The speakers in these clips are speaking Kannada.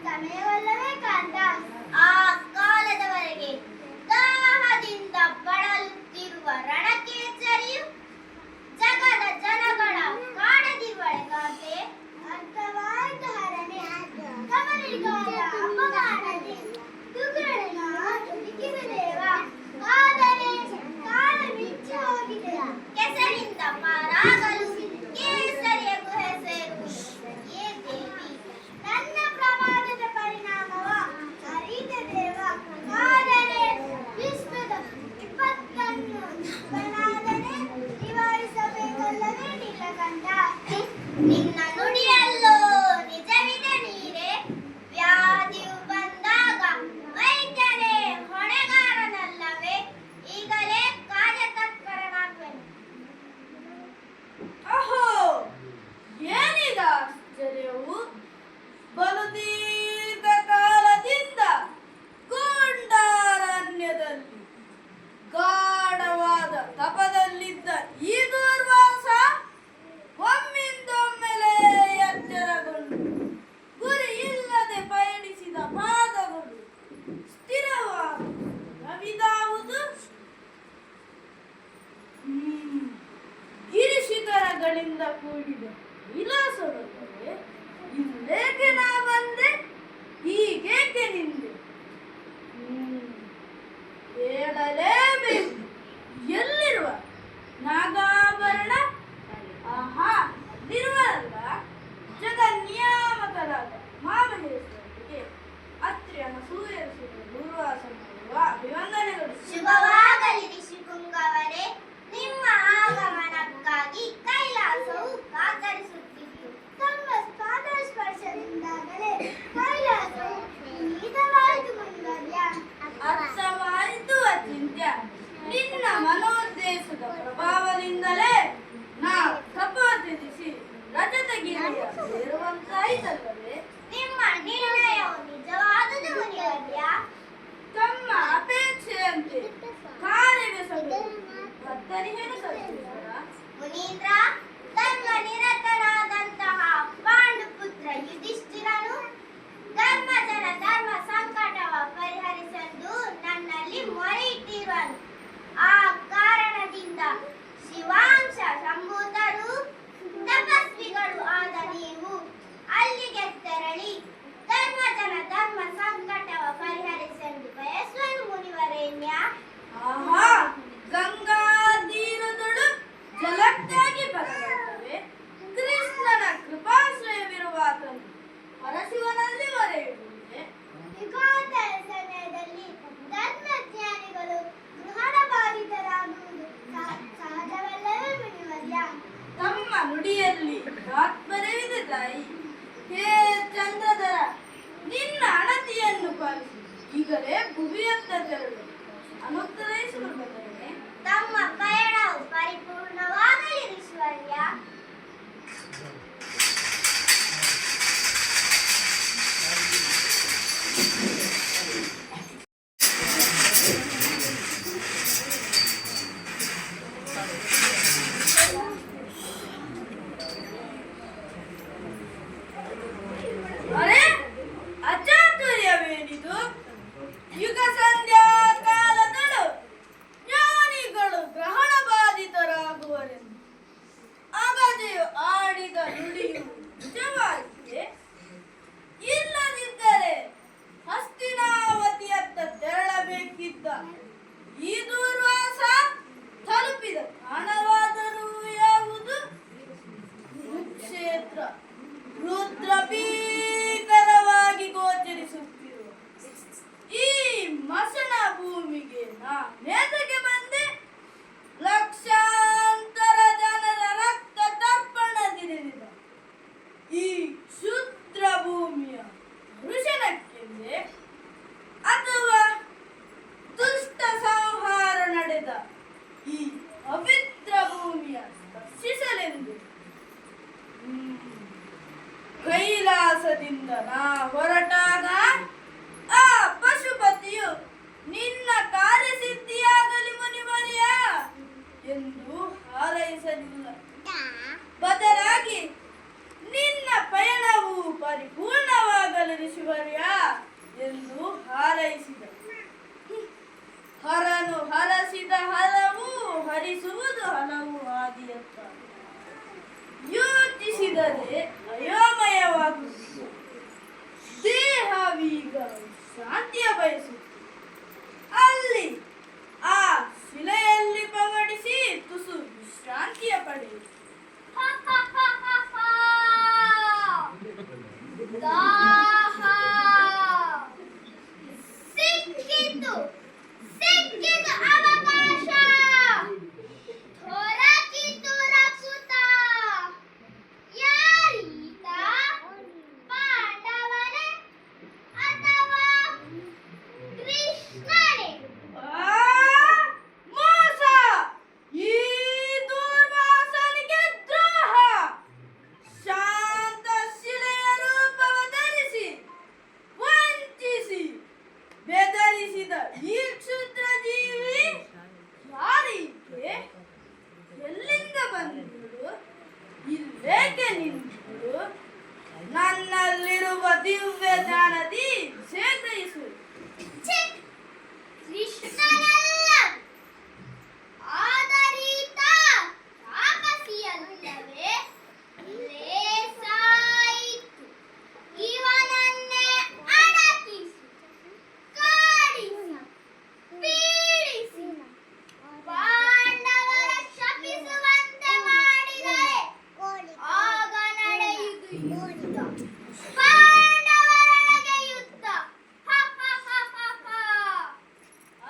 ಸಮಯವಲ್ಲವೇ ಕಾಂತ? ಆ ಕಾಲದವರೆಗೆ ದಾಹದಿಂದ ಬಳಲುತ್ತಿರುವ ರಣಕೇಸರಿಯು ಜಗದ ಜನಗಳ ಕಾಡದಿರುವಳೆ ಕಾಂತೆ. ಅರ್ಥವಾಯಿತು ಹರನೆ. ಕಮಲಿಗಾದ ಅಪಮಾನದೆ ತುಗುಳನ ತುಡುಕಿದ ದೇವ. ಆದರೆ ಕಾಲ ಮಿಂಚಿ ಹೋಗಿದೆ. ಕೆಸರಿಂದ ಪಾರಾಗಲು ಕೇಸರಿಯ ಗುಹೆ ಸೇರುವುದೇ ದೇವಿ. ನನ್ನ ಪ್ರಮಾದದ ಪರಿಣಾಮವ ಅರಿತ ದೇವ. ಆದರೆ ವಿಶ್ವದ ವಿಪತ್ತನ್ನು ಬನಾದನೆ ನಿವಾರಿಸಬೇಕಲ್ಲವೇ ನೀಲಕಂಠ? ನಿನ್ನ ನುಡಿಯಲ್ಲೋ ನಿಜವಿದೆ ನೀರೇ. ವ್ಯಾಧಿಯು ಬಂದಾಗ ವೈದ್ಯರೇ ಹೊಣೆಗಾರನಲ್ಲವೇ? ಈಗಲೇ ಕಾರ್ಯತತ್ಪರನಾಗುವೆನು. ಅಹೋ, ಏನಿದ ಆಶ್ಚರ್ಯವು! ಬಲು ದೀರ್ಘಕಾಲದಿಂದ ಗೊಂಡಾರಣ್ಯದಲ್ಲಿ ಗಾಢವಾದ ತಪದಲ್ಲಿದ್ದ ಈ ದೂರ್ವಾಸ ಒಮ್ಮಿಂದೊಮ್ಮೆಲೇ ಎಚ್ಚರಗೊಂಡು ಗುರಿ ಇಲ್ಲದೆ ಪಯಣಿಸಿದ ಪಾದಗಳು ಸ್ಥಿರವಾದ ನವಿದಾವುದು. ಗಿರಿಶಿಖರಗಳಿಂದ ಕೂಡಿದ ವಿಲಾಸವಲ್ಲದೆ ಇಲ್ಲೇಕೆ ನಾ ಬಂದೆ, ಹೀಗೇಕೆ ನಿಂದೆ? ಹೇಳಲೇಬೇಕು. ಎಲ್ಲಿರುವ ನಾಗಾಭರಣ? ಆಹಾ, ಅಲ್ಲಿರುವಲ್ಲ. ಜಗನ್ನಿಯಾಮಕರಾದ ಮಾಮಹೇಶ್ವರರಿಗೆ ಅತ್ರಿ ಅನಸೂಯರಿಸಿದ ದೂರ್ವಾಸನ ಅಭಿವಂದನೆಗಳು. ಶುಭವಾಗಲಿ ಋಷಿಪುಂಗವರೇ. ನಿಮ್ಮ ಆಗಮನಕ್ಕಾಗಿ ಕೈಲಾಸವು ಕಾತರಿಸುತ್ತಿತ್ತು. ತಮ್ಮ ಪಾದ ಸ್ಪರ್ಶದಿಂದಾಗಲೇ ಕೈಲಾಸವು ನೀತವಾಯಿತು ಮುನಿವರ್ಯ. ಅರ್ಥವಾಯಿತು ಅಚಿಂತ್ಯ. ನಿನ್ನ ಮನೋದ್ದೇಶದ ಪ್ರಭಾವದಿಂದಲೇ ನಾ ತಪ ತ್ಯಜಿಸಿ ರಜತಗಿರಿಯ ಸೇರುವಂತಾಯಿತಲ್ಲವೇ? ನಿಮ್ಮ ನಿರ್ಣಯವು ನಿಜವಾದುದು ಮುನಿವರ್ಯ. ತಮ್ಮ ಅಪೇಕ್ಷೆಯಂತೆ ಕಾರ್ಯವೆಸಗಲು ಕತ್ತರಿಹೇನು ಸಲ್ಲಿಸಿದರ? ಮುನೀಂದ್ರ, ಧರ್ಮ ನಿರತನಾದಂತಹ ಪಾಂಡುಪುತ್ರ ಯುಧಿಷ್ಠಿರನು ಧರ್ಮಜನ ಧರ್ಮ ಸಂಕಟವ ಪರಿಹರಿಸಲು ನನ್ನಲ್ಲಿ ಮೊರೆ ಇಟ್ಟಿರುವನು. ಆ ಕಾರಣದಿಂದ ಶಿವಾಂಶ ಸಂಭೂತರು ತಪಸ್ವಿಗಳು ಆದ ನೀವು ಅಲ್ಲಿಗೆ ತೆರಳಿ ಧರ್ಮಜನ ಧರ್ಮ ಸಂಕಟವ ಪರಿಹರಿಸಲು ಬಯಸುವನು ಮುನಿವರೇಣ್ಯ. ಆಹಾ, ಗಂಗಾ ತೀರದೊಳು ಜಲಕ್ಕಾಗಿ ಬರಬರುತ್ತವೆ. ಕೃಷ್ಣನ ಕೃಪಾಶ್ರಯವಿರುವಾತನು ಪರಶಿವನಲ್ಲಿ ಮೊರೆಯಿಡುವುದೇ? ಯುಗಾಂತರ ಸಮಯದಲ್ಲಿ ಧರ್ಮಜ್ಞಾನಿಗಳು ಗ್ರಹಣ ಬಾಧಿತರಾಗುವುದು ಸಹಜವಲ್ಲವೇ ಮುನಿವರ್ಯ? ತಮ್ಮ ನುಡಿಯಲ್ಲಿ ತಾತ್ಪರ್ಯವಿದೆ ತಾಯಿ. ಹೇ ಚಂದ್ರಧರ, ನಿನ್ನ ಅಣತಿಯನ್ನು ಪಾಲಿಸಿ ಈಗಲೇ ಭುವಿಯತ್ತ ತೆರಳು. ಅನುಗ್ರಹಿಸುವುದರೇ ತಮ್ಮ ಪಯಣವು ಪರಿಪೂರ್ಣವಾಗಲಿ ಋಷಿವರ್ಯ. ಅರೆ, ಅಚಾತುರ್ಯವೇನಿದು? ಯುಗ ಸಂಧ್ಯಾ ಬಯಸಿದ. ಹರನು ಹರಸಿದ ಹಲವು ಹರಿಸುವುದು ಹಲವು ಆದಿಯತ್ತ. ಯೋಚಿಸಿದರೆ ಅಯೋಮಯವಾಗುತ್ತಿದೆ. ದೇಹವೀಗ ಶಾಂತಿಯ ಬಯಸುತ್ತೆ. ಅಲ್ಲಿ ಆ ಶಿಲೆಯಲ್ಲಿ ಪವಡಿಸಿ ತುಸು ವಿಶ್ರಾಂತಿಯ ಪಡೆಯುವುದು. ದಾಹ ಸಿಕ್ಕಿತು ಸಿಕ್ಕಿತು ಅವಕಾಶ ದೊರಕಿತು ರಕ್ಷಿತ. ಯಾರೀತ ಪಾಂಡವನೇ ಅಥವಾ ಕೃಷ್ಣನೇ? ಆ ಮೋಸ! ಈ ದುರ್ವಾಸನಿಗೆ ದ್ರೋಹ! ಶಾಂತ ಶಿಲೆಯ ರೂಪವ ಧರಿಸಿ ವಂಚಿಸಿ ಬೆದರಿಸಿದ ಈ ಕ್ಷುದ್ರ ಜೀವಿ ಯಾರಿಗೆ? ಎಲ್ಲಿಂದ ಬಂದರು? ಇಲ್ಲೇಕೆ ನಿಂತರು? ನನ್ನಲ್ಲಿರುವ ದಿವ್ಯ ಜ್ಞಾನದಿ ಶೇಖರಿಸು. ಛೆ! ಕೃಷ್ಣನಲ್ಲ, ಆದರೀತ ತಾಪಸಿಯಲ್ಲವೇ? ಲೇಸಾಯಿತು ಇವನನ್ನೇ ಅಡಕಿಸಿ ಕಾಡಿಸಿ ಪೀಡಿಸಿ ಪಾಂಡವರ ಶಪಿಸುವಂತೆ ಮಾಡಿದರೆ ಆಗ ನಡೆಯುವುದು ಯುದ್ಧ. ಪಾಂಡವರೊಳಗೆ ಯುದ್ಧ. ಹ ಹ ಹ ಹ ಹ.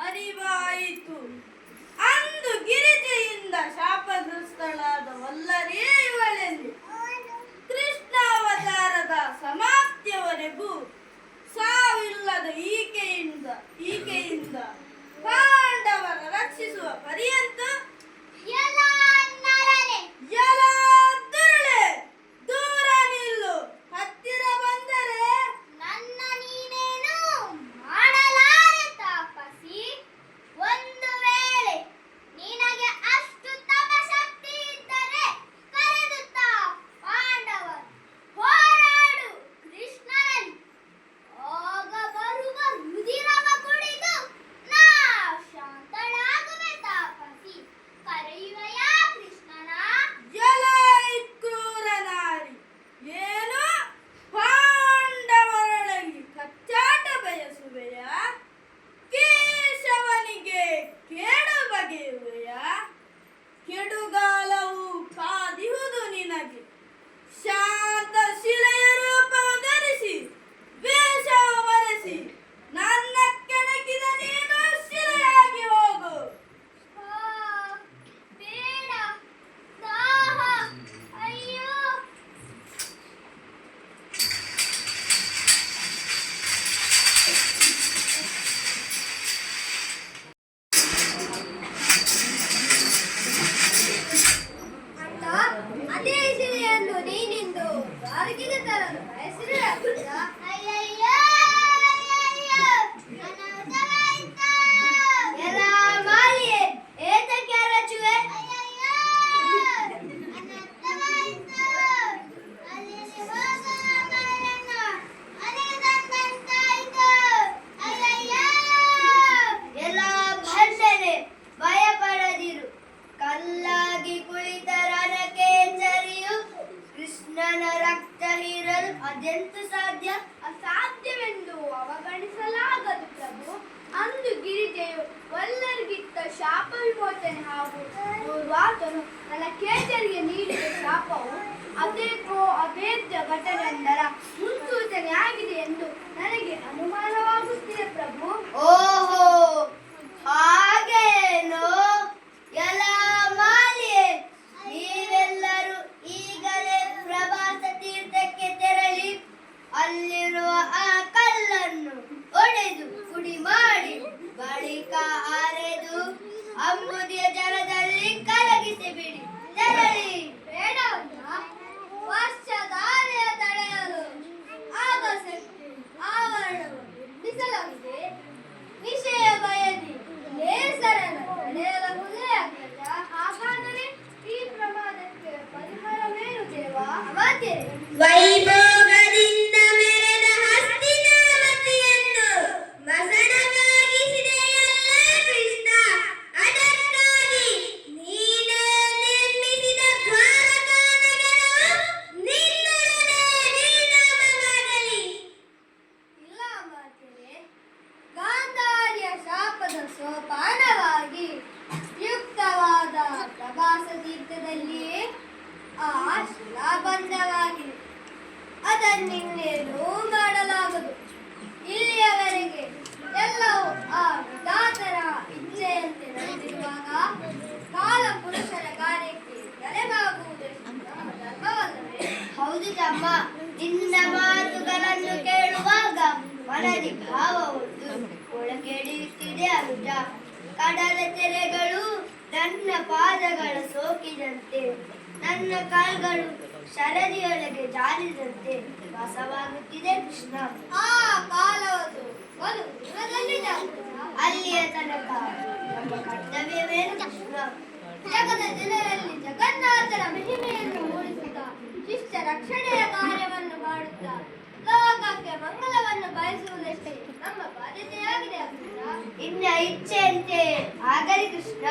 ಅರಿವಾಯಿತು. ಅಂದು ಗಿರಿಜೆಯಿಂದ ಶಾಪಗ್ರಸ್ತಳಾದ ವಲ್ಲರೇ ಇವಳೆಲ್ಲಿ. ಕೃಷ್ಣಾವತಾರದ ಸಮಾಪ್ತಿಯವರೆಗೂ ಸಾವಿಲ್ಲದ ಈಕೆಯಿಂದ ಪಾಂಡವರ ರಕ್ಷಿಸುವ ಪರ್ಯಂತ ಎಲ್ಲ ನರನೆ ಎಲ ದುರುಳೆ ದೂರ ನಿಲ್ಲು. ಹತ್ತಿರ ಬಂದರೆ ನನ್ನ ನೀನೇನು ಮಾಡಲಾರೆ ತಾಪಸಿ. ಒಂದು ವೇಳೆ ನಿನಗೆ ಅಷ್ಟು ತಪಶಕ್ತಿ ಇದ್ದರೆ ಕರೆದು ತಾ ಪಾಂಡವರು ಹೋರಾಡು ಕೃಷ್ಣನಲ್ಲಿ. ಆಗ ಬರುವ ರುಧಿರವ ಕುಡಿದು ನಾ ಶಾಂತಳಾಗುವೆ ತಾಪಸಿ. ಕರೆಯುವೆಯಾ ಕೃಷ್ಣನ? ಎಲ ಕ್ರೂರ ನಾರಿ, ಏನು ಪಾಂಡವರೊಳಗೆ ಕಚ್ಚಾಟ ಬಯಸುವೆಯಾ? ಕೇಶವನಿಗೆ ಕೇಡು ಬಗೆಯುವೆಯಾ? ಕೆಡುಗಾಲವು ಕಾದಿಹುದು ನಿನಗೆ. ಶಾಂತ ಶಿಲೆಯ ರೂಪವ ಧರಿಸಿ ವೇಷವ ಮರೆಸಿ ನನ್ನ ಕೆಣಕಿದ ನೀನು ಶಿಲೆಯಾಗಿ ಹೋಗು. ಆ, ಬೇಡ. ದಾಹ. ಅಯ್ಯೋ. ಅಣ್ಣ, ಅದೇ ಶಿಲೆಯನ್ನು ನೀನಿಂದು ಗಾರ್ಗಿಗೆ ತರಲು ಬಯಸಿರಲಿಲ್ಲ. ಅಯ್ಯಯ್ಯೋ, ಅಯ್ಯಯ್ಯೋ, ಅನಾಹುತವಾಯಿತು. ಎಲ್ಲ ಮಾಲಿಯೇ, ಏತಕ್ಕೆ ಅರಚುವೆ? ಅಯ್ಯಯ್ಯೋ, ಅನರ್ಥವಾಯಿತು. ಅಲ್ಲಿಗೆ ಹೋಗುವ ಮಾರಣ್ಣ ಮನೆಗೆ ತಂದಂತಾಯಿತು. ಅಯ್ಯಯ್ಯೋ. ಎಲ್ಲ ಭಂಡನೆ, ಭಯಪಡದಿರು. ಕಲ್ಲಾಗಿ ಕುಳಿತ ರಣಕೇಸರಿಯು ಕೃಷ್ಣನ ರಕ್ತ ಹೀರಲು ಅದೆಂತು ಸಾಧ್ಯ? ಅಸಾಧ್ಯವೆಂದು ಅವಗಣಿಸಲಾಗದು ಪ್ರಭು. ಅಂದು ಗಿರಿಜೆಯು ವಲ್ಲರಿಗಿತ್ತ ಶಾಪ ವಿಮೋಚನೆ ಹಾಗೂ ದುರ್ವಾಸನು ರಣಕೇಸರಿಗೆ ನೀಡಿದ ಶಾಪವು ಅದೇಕೋ ಅಭೇದ್ಯ ಘಟನೆಯೊಂದರ ಮುನ್ಸೂಚನೆ ಆಗಿದೆ ಎಂದು ನನಗೆ ಅನುಮಾನವಾಗುತ್ತಿದೆ ಪ್ರಭು. ಓಹೋ, ಹಾಗೇನೋ? ಎಲ್ಲ ಮಾಲಿಯೇ, ನೀವೆಲ್ಲರೂ ಈಗಲೇ ಪ್ರಭಾಸ ತೀರ್ಥಕ್ಕೆ ತೆರಳಿ ಅಲ್ಲಿರುವ ಆ ಕಲ್ಲನ್ನು ಒಡೆದು ಪುಡಿ ಮಾಡಿ ಬಳಿಕ ಅರೆದು ಅಂಬುದಿಯ ಜಲದಲ್ಲಿ ಕರಗಿಸಿ ಬಿಡಿ. ತೆರಳಿ. ಬೇಡವಲ್ಲ, ವರ್ಷಧಾರೆಯ ತಡೆಯಲು ಆಗಸಕ್ಕೆ ಆವರಣವನ್ನು ಬಿಡಿಸಲಾಗಿದೆ. ವಿಷಯ ಬಯದಿ ನೇಸರನ ತಡೆಯಲಾಗುವುದೇ ಅಗ್ರಜ. ಹಾಗಾದರೆ ಈ ಪ್ರಮಾದಕ್ಕೆ ಪರಿಹಾರವೇನು ದೇವ? ಅವಾತ್ಯರೇ, ವೈಭೋಗದಿಂದ ಮೆರೆದ ಹಸ್ತಿನಾವತಿಯನ್ನು ಮಸಣ ಭಾವವೊಂದು ಒಳಗೆಳೆಯುತ್ತಿದೆ ಅನುಜ. ಕಡಲ ತೆರೆಗಳು ನನ್ನ ಪಾದಗಳ ಸೋಕಿದಂತೆ, ನನ್ನ ಕಾಲ್ಗಳು ಶರದಿಯೊಳಗೆ ಜಾರಿದಂತೆ ವಾಸವಾಗುತ್ತಿದೆ ಕೃಷ್ಣ. ಆ ಕಾಲವದು ಒಂದು ದೂರದಲ್ಲಿದೆ ಅನುಜ. ಅಲ್ಲಿಯ ತನಕ ನಮ್ಮ ಕರ್ತವ್ಯವೇನು ಕೃಷ್ಣ? ಜಗದ ಜನರಲ್ಲಿ ಜಗನ್ನಾಥರ ಮಹಿಮೆಯನ್ನು ಮೂಡಿಸುತ್ತಾ ಶಿಷ್ಟ ರಕ್ಷಣೆಯ ಕಾರ್ಯವನ್ನು ಮಾಡುತ್ತಾ ಲೋಕಕ್ಕೆ ಮಂಗಲವನ್ನು ಬಯಸುವುದಷ್ಟೇ ನಮ್ಮ ಬಾಧ್ಯತೆಯಾಗಿದೆ ಅರ್ಜುನ. ಇನ್ನ ಇಚ್ಛೆಯಂತೆ ಆಗಲಿ ಕೃಷ್ಣ.